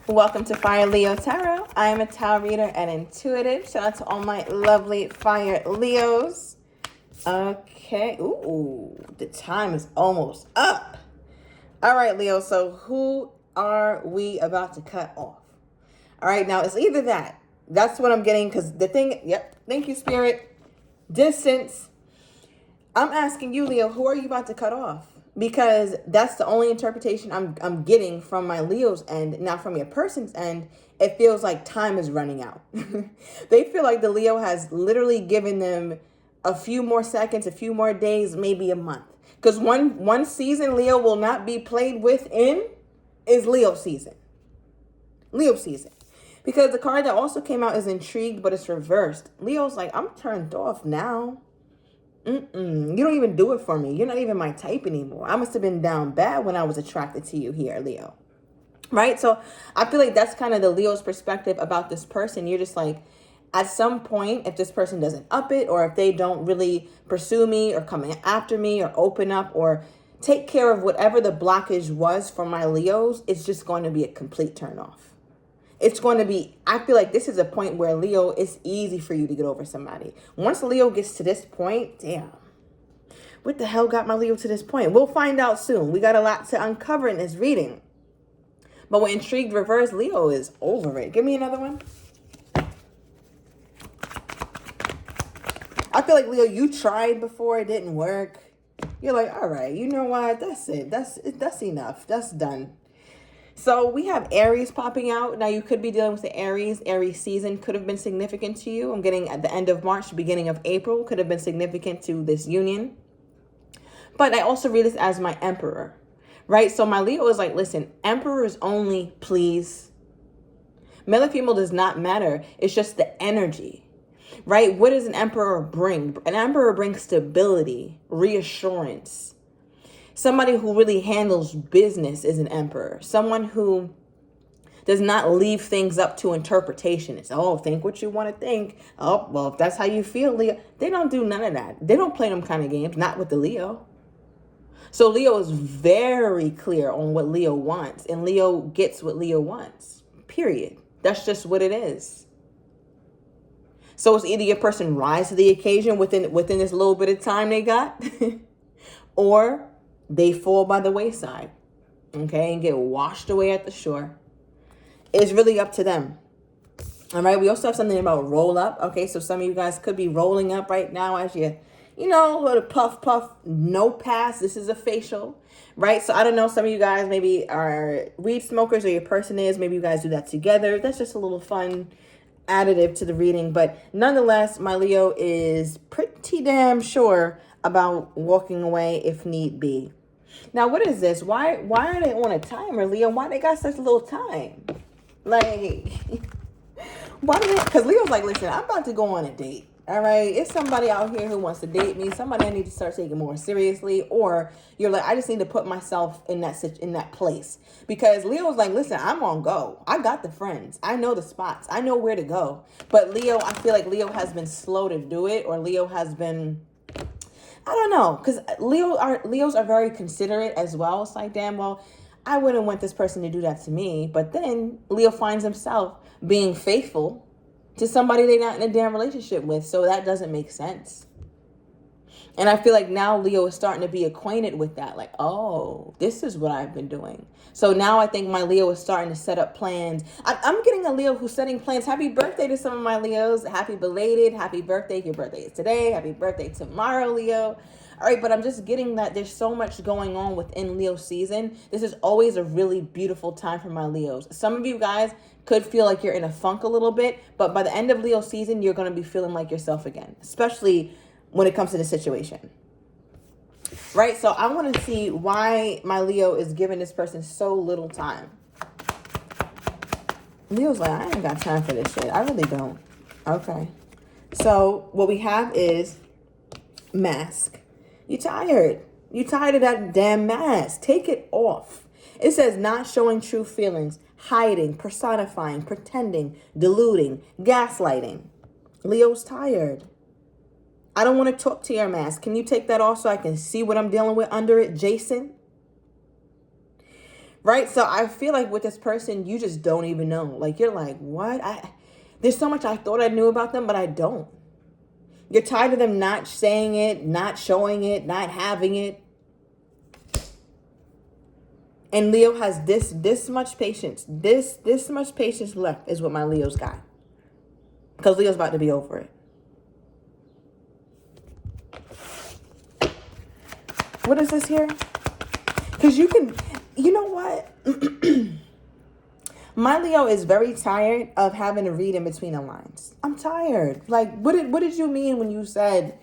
Welcome to Fire Leo Tarot. I am a tarot reader and intuitive. Shout out to all my lovely Fire Leos. Okay. Ooh, the time is almost up. All right, Leo. So who are we about to cut off? All right. Now, it's either that. That's what I'm getting because the thing, yep. Thank you, Spirit. Distance. I'm asking you, Leo, who are you about to cut off? Because that's the only interpretation I'm getting from my Leo's end. Now, from your person's end, it feels like time is running out. They feel like the Leo has literally given them a few more seconds, a few more days, maybe a month. Because one season Leo will not be played with in is Leo season. Leo season. Because the card that also came out is intrigued, but it's reversed. Leo's like, I'm turned off now. You don't even do it for me. You're not even my type anymore. I must have been down bad when I was attracted to you here, Leo. Right? So I feel like that's kind of the Leo's perspective about this person. You're just like, at some point, if this person doesn't up it, or if they don't really pursue me or come after me or open up or take care of whatever the blockage was for my Leos, it's just going to be a complete turn off. It's going to be, I feel like this is a point where Leo, it's easy for you to get over somebody. Once Leo gets to this point, damn, what the hell got my Leo to this point? We'll find out soon. We got a lot to uncover in this reading. But with intrigued reverse, Leo is over it. Give me another one. I feel like, Leo, you tried before, it didn't work. You're like, all right, you know what? That's it. That's enough. That's done. So we have Aries popping out. Now you could be dealing with the Aries. Aries season could have been significant to you. I'm getting at the end of March, beginning of April, could have been significant to this union. But I also read this as my Emperor, right? So my Leo is like, listen, Emperors only, please. Male or female does not matter. It's just the energy, right? What does an Emperor bring? An Emperor brings stability, reassurance. Somebody who really handles business is an Emperor. Someone who does not leave things up to interpretation. It's, oh, think what you want to think. Oh, well, if that's how you feel, Leo. They don't do none of that. They don't play them kind of games, not with the Leo. So Leo is very clear on what Leo wants, and Leo gets what Leo wants, period. That's just what it is. So it's either your person rise to the occasion within this little bit of time they got, or they fall by the wayside, okay, and get washed away at the shore. It's really up to them. All right. We also have something about roll up. Okay. So some of you guys could be rolling up right now as you little puff, no pass. This is a facial, right? So I don't know. Some of you guys maybe are weed smokers, or your person is. Maybe you guys do that together. That's just a little fun additive to the reading. But nonetheless, my Leo is pretty damn sure about walking away if need be. Now, what is this? Why are they on a timer, Leo? Why they got such little time? Like, why do they? Because Leo's like, listen, I'm about to go on a date. All right, it's somebody out here who wants to date me. Somebody I need to start taking more seriously. Or you're like, I just need to put myself in that place. Because Leo's like, listen, I'm on go. I got the friends. I know the spots. I know where to go. But Leo, I feel like Leo has been slow to do it, or Leo has been, I don't know, because Leos are very considerate as well. It's like, damn, well, I wouldn't want this person to do that to me. But then Leo finds himself being faithful to somebody they're not in a damn relationship with. So that doesn't make sense. And I feel like now Leo is starting to be acquainted with that. Like, oh, this is what I've been doing. So now I think my Leo is starting to set up plans. I'm getting a Leo who's setting plans. Happy birthday to some of my Leos. Happy belated. Happy birthday. Your birthday is today. Happy birthday tomorrow, Leo. All right, but I'm just getting that there's so much going on within Leo season. This is always a really beautiful time for my Leos. Some of you guys could feel like you're in a funk a little bit, but by the end of Leo season, you're going to be feeling like yourself again, especially when it comes to the situation. Right? So I want to see why my Leo is giving this person so little time. Leo's like, I ain't got time for this shit. I really don't. Okay. So what we have is mask. You tired. You tired of that damn mask. Take it off. It says not showing true feelings, hiding, personifying, pretending, deluding, gaslighting. Leo's tired. I don't want to talk to your mask. Can you take that off so I can see what I'm dealing with under it, Jason? Right? So I feel like with this person, you just don't even know. Like, you're like, what? There's so much I thought I knew about them, but I don't. You're tired of them not saying it, not showing it, not having it. And Leo has this much patience. This much patience left is what my Leo's got. Because Leo's about to be over it. What is this here? Because you know what? My Leo is very tired of having to read in between the lines. I'm tired. Like, what did you mean when you said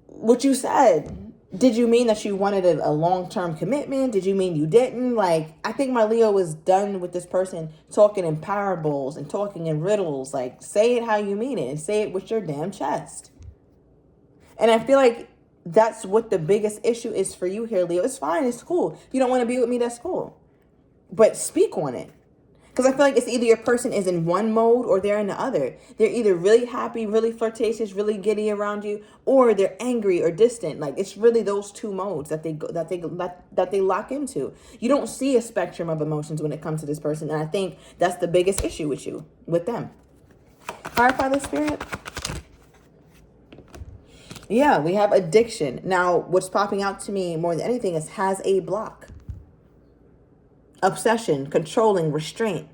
what you said? Did you mean that you wanted a long-term commitment? Did you mean you didn't? Like, I think my Leo was done with this person talking in parables and talking in riddles. Like, say it how you mean it and say it with your damn chest. And I feel like that's what the biggest issue is for you here, Leo. It's fine. It's cool. If you don't want to be with me, that's cool. But speak on it. Because I feel like it's either your person is in one mode or they're in the other. They're either really happy, really flirtatious, really giddy around you, or they're angry or distant. Like, it's really those two modes that they lock into. You don't see a spectrum of emotions when it comes to this person, and I think that's the biggest issue with them. Higher Father Spirit. Yeah, we have addiction. Now, what's popping out to me more than anything is has a block. Obsession, controlling, restraint.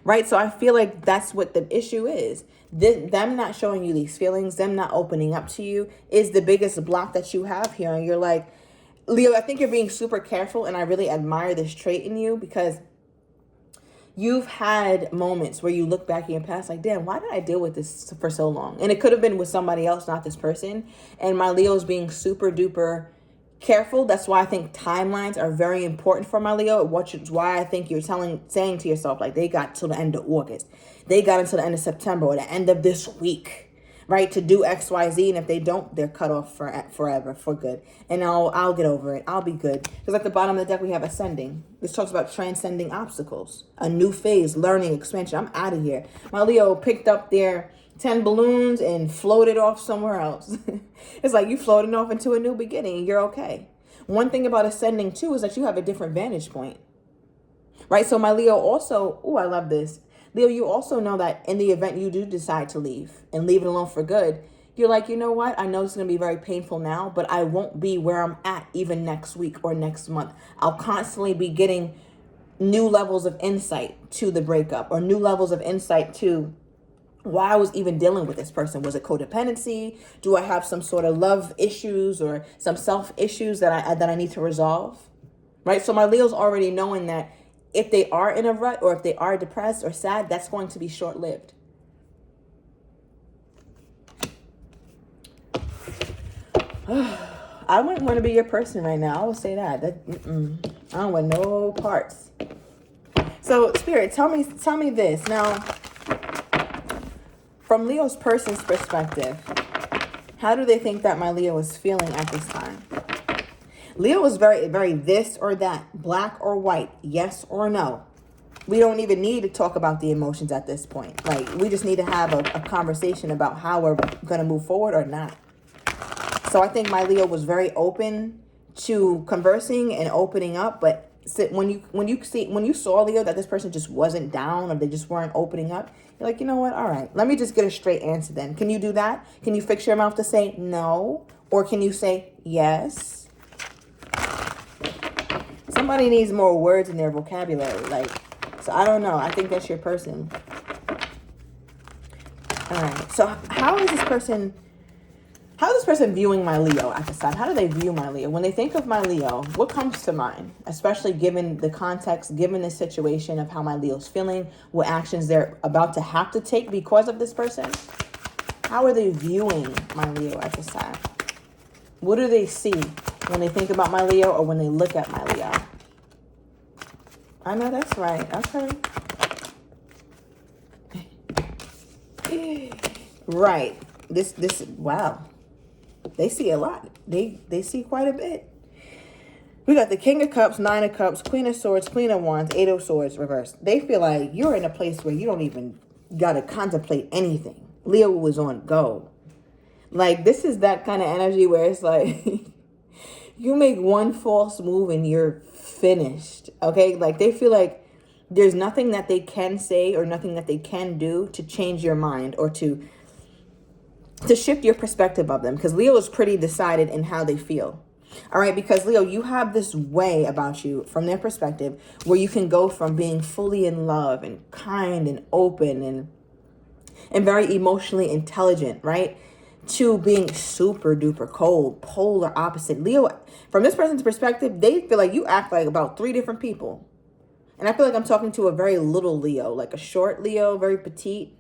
Right? So I feel like that's what the issue is. Them not showing you these feelings, them not opening up to you is the biggest block that you have here. And you're like, Leo, I think you're being super careful. And I really admire this trait in you because you've had moments where you look back in your past like, damn, why did I deal with this for so long? And it could have been with somebody else, not this person. And my Leo's being super duper careful. That's why I think timelines are very important for my Leo, which is why I think you're saying to yourself, like, they got till the end of August. They got until the end of September or the end of this week, right, to do X, Y, Z. And if they don't, they're cut off forever, for good. And I'll get over it. I'll be good. Because at the bottom of the deck, we have Ascending. This talks about transcending obstacles, a new phase, learning, expansion. I'm out of here. My Leo picked up their 10 balloons and floated off somewhere else. It's like you floating off into a new beginning and you're okay. One thing about Ascending too is that you have a different vantage point, right? So my Leo also, I love this. Leo, you also know that in the event you do decide to leave and leave it alone for good, you're like, you know what? I know it's going to be very painful now, but I won't be where I'm at even next week or next month. I'll constantly be getting new levels of insight to the breakup or new levels of insight to why I was even dealing with this person. Was it codependency? Do I have some sort of love issues or some self issues that I need to resolve? Right? So my Leo's already knowing that if they are in a rut or if they are depressed or sad, that's going to be short-lived. I wouldn't want to be your person right now. I will say that. I don't want no parts. So, Spirit, tell me this. Now, from Leo's person's perspective, how do they think that my Leo is feeling at this time? Leo is very, very this or that, black or white, yes or no. We don't even need to talk about the emotions at this point. Like, we just need to have a conversation about how we're going to move forward or not. So I think my Leo was very open to conversing and opening up, but when you saw, Leo, that this person just wasn't down or they just weren't opening up, you're like, you know what? All right, let me just get a straight answer then. Can you do that? Can you fix your mouth to say no? Or can you say yes? Somebody needs more words in their vocabulary. Like, so I don't know. I think that's your person. All right. So how is this person viewing my Leo at this time? How do they view my Leo? When they think of my Leo, what comes to mind? Especially given the context, given the situation of how my Leo's feeling, what actions they're about to have to take because of this person. How are they viewing my Leo at this time? What do they see when they think about my Leo or when they look at my Leo? I know that's right. Okay. Right. This, wow. They see a lot. They see quite a bit. We got the King of Cups, Nine of Cups, Queen of Swords, Queen of Wands, Eight of Swords reversed. They feel like you're in a place where you don't even got to contemplate anything. Leo was on go. Like, this is that kind of energy where it's like you make one false move and you're finished. Okay, like they feel like there's nothing that they can say or nothing that they can do to change your mind or to shift your perspective of them, because Leo is pretty decided in how they feel. All right, because Leo, you have this way about you from their perspective where you can go from being fully in love and kind and open and very emotionally intelligent, right, to being super duper cold, polar opposite. Leo, from this person's perspective, they feel like you act like about 3 different people. And I feel like I'm talking to a very little Leo, like a short Leo, very petite.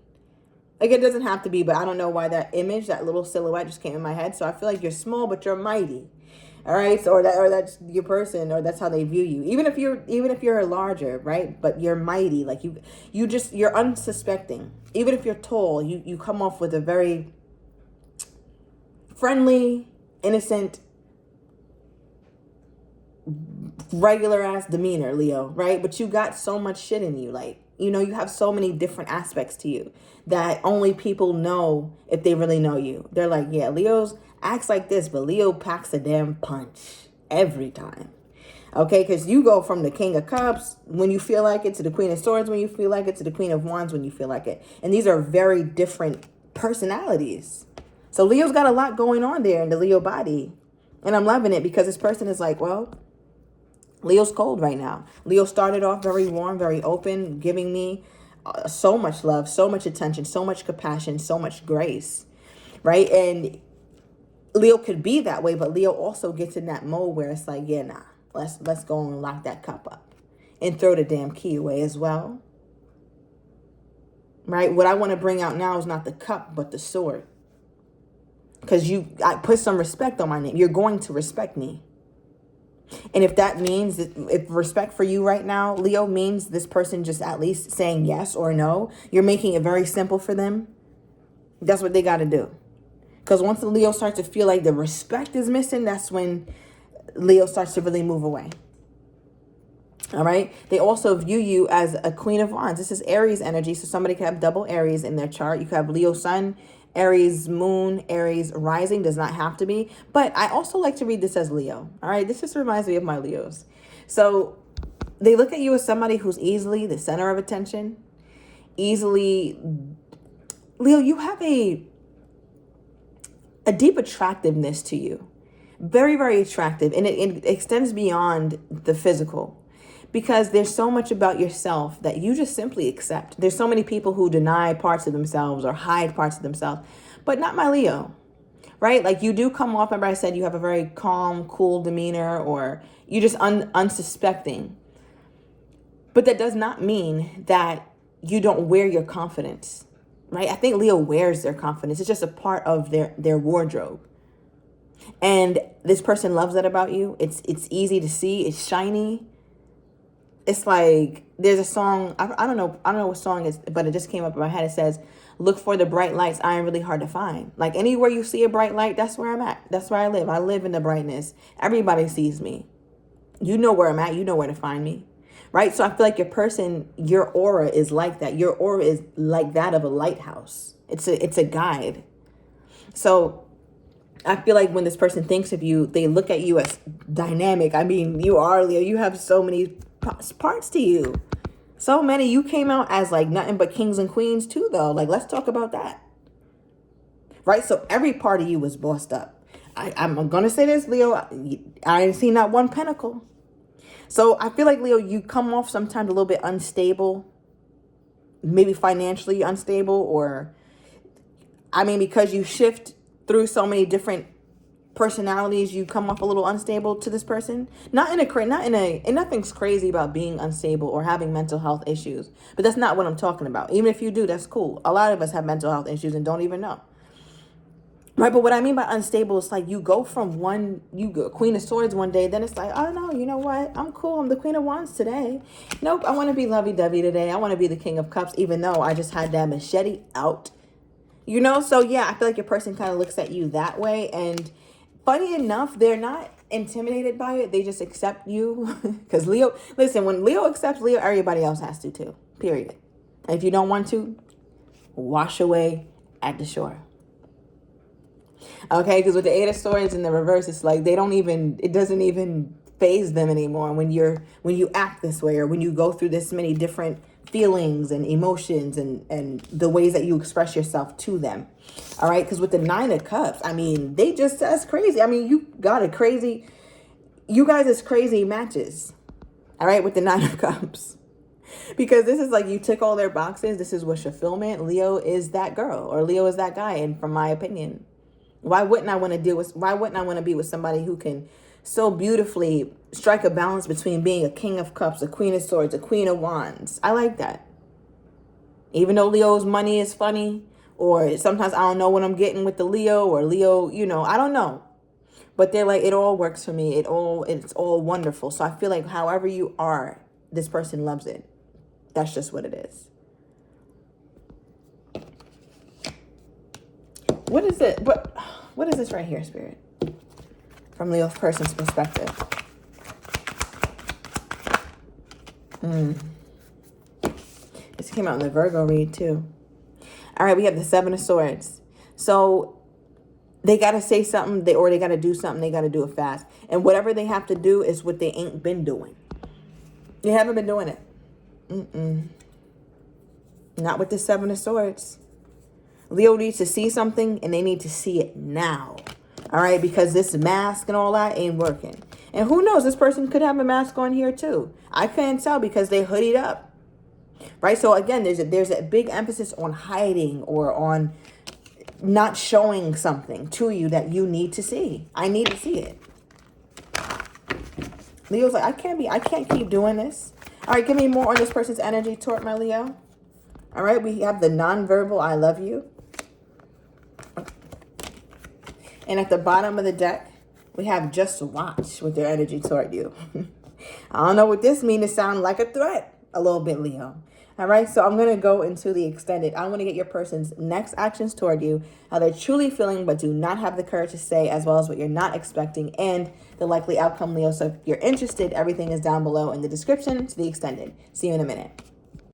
Like, it doesn't have to be, but I don't know why that image, that little silhouette just came in my head. So I feel like you're small, but you're mighty. All right. So, or that's your person, or that's how they view you. Even if you're larger, right? But you're mighty. Like you're unsuspecting. Even if you're tall, you come off with a very friendly, innocent, regular ass demeanor, Leo, right? But you got so much shit in you. Like, you have so many different aspects to you that only people know if they really know you. They're like, yeah, Leo's acts like this, but Leo packs a damn punch every time. Okay, because you go from the King of Cups when you feel like it, to the Queen of Swords when you feel like it, to the Queen of Wands when you feel like it. And these are very different personalities. So Leo's got a lot going on there in the Leo body. And I'm loving it because this person is like, well, Leo's cold right now. Leo started off very warm, very open, giving me so much love, so much attention, so much compassion, so much grace, right? And Leo could be that way, but Leo also gets in that mode where it's like, yeah, nah, let's go and lock that cup up and throw the damn key away as well, right? What I want to bring out now is not the cup, but the sword, because I put some respect on my name. You're going to respect me. And if that means if respect for you right now, Leo, means this person just at least saying yes or no, you're making it very simple for them. That's what they got to do. Because once the Leo starts to feel like the respect is missing, that's when Leo starts to really move away. All right. They also view you as a Queen of Wands. This is Aries energy. So somebody could have double Aries in their chart. You could have Leo Sun, Aries Moon, Aries Rising. Does not have to be. But I also like to read this as Leo. All right. This just reminds me of my Leos. So they look at you as somebody who's easily the center of attention. Easily. Leo, you have a deep attractiveness to you. Very, very attractive. And it extends beyond the physical. Because there's so much about yourself that you just simply accept. There's so many people who deny parts of themselves or hide parts of themselves, but not my Leo, right? Like, you do come off, remember I said you have a very calm, cool demeanor, or you just unsuspecting. But that does not mean that you don't wear your confidence, right? I think Leo wears their confidence. It's just a part of their wardrobe. And this person loves that about you. It's easy to see. It's shiny. It's like, there's a song, I don't know what song it is, but it just came up in my head. It says, look for the bright lights, iron really hard to find. Like, anywhere you see a bright light, that's where I'm at. That's where I live. I live in the brightness. Everybody sees me. You know where I'm at. You know where to find me, right? So I feel like your aura is like that. Your aura is like that of a lighthouse. It's a guide. So I feel like when this person thinks of you, they look at you as dynamic. I mean, you are Leo. You have so many parts to you. So many. You came out as like nothing but kings and queens too, though. Like, let's talk about that. Right? So every part of you was bossed up. I'm going to say this, Leo. I ain't seen not one pentacle. So I feel like, Leo, you come off sometimes a little bit unstable. Maybe financially unstable, or, I mean, because you shift through so many different personalities, you come off a little unstable to this person. And nothing's crazy about being unstable or having mental health issues, but that's not what I'm talking about. Even if you do, that's cool. A lot of us have mental health issues and don't even know, right? But what I mean by unstable is like, you go Queen of Swords one day, then it's like, oh no, you know what, I'm cool, I'm the Queen of Wands today. Nope, I want to be lovey-dovey today. I want to be the King of Cups, even though I just had that machete out, so yeah, I feel like your person kind of looks at you that way. And funny enough, they're not intimidated by it. They just accept you. Because Leo, listen, when Leo accepts Leo, everybody else has to too. Period. And if you don't want to, wash away at the shore. Okay, because with the Eight of Swords in the reverse, it's like it doesn't even faze them anymore when you act this way, or when you go through this many different feelings and emotions and the ways that you express yourself to them. All right, because with the 9 of Cups, I mean, that's crazy. I mean, you guys is crazy matches. All right, with the 9 of Cups. Because this is like, you tick all their boxes. This is what fulfillment. Leo is that girl, or Leo is that guy. And from my opinion, why wouldn't I want to be with somebody who can so beautifully strike a balance between being a King of Cups, a Queen of Swords, a Queen of Wands? I like that. Even though Leo's money is funny, or sometimes I don't know what I'm getting with the Leo, or Leo, I don't know. But they're like, it all works for me. It's all wonderful. So I feel like however you are, this person loves it. That's just what it is. What is it? What is this right here, Spirit? From Leo's person's perspective. This came out in the Virgo read too. All right, we have the 7 of Swords. So they got to say something, or they got to do something. They got to do it fast. And whatever they have to do is what they ain't been doing. They haven't been doing it. Not with the 7 of Swords. Leo needs to see something, and they need to see it now. All right, because this mask and all that ain't working. And who knows, this person could have a mask on here too. I can't tell because they hoodied up. Right? So again, there's a big emphasis on hiding, or on not showing something to you that you need to see. I need to see it. Leo's like, I can't keep doing this. All right, give me more on this person's energy toward my Leo. All right, we have the nonverbal I love you. And at the bottom of the deck, we have just watch with their energy toward you. I don't know what this means. It sounds like a threat a little bit, Leo. All right, so I'm going to go into the extended. I want to get your person's next actions toward you, how they're truly feeling but do not have the courage to say, as well as what you're not expecting, and the likely outcome, Leo. So if you're interested, everything is down below in the description to the extended. See you in a minute.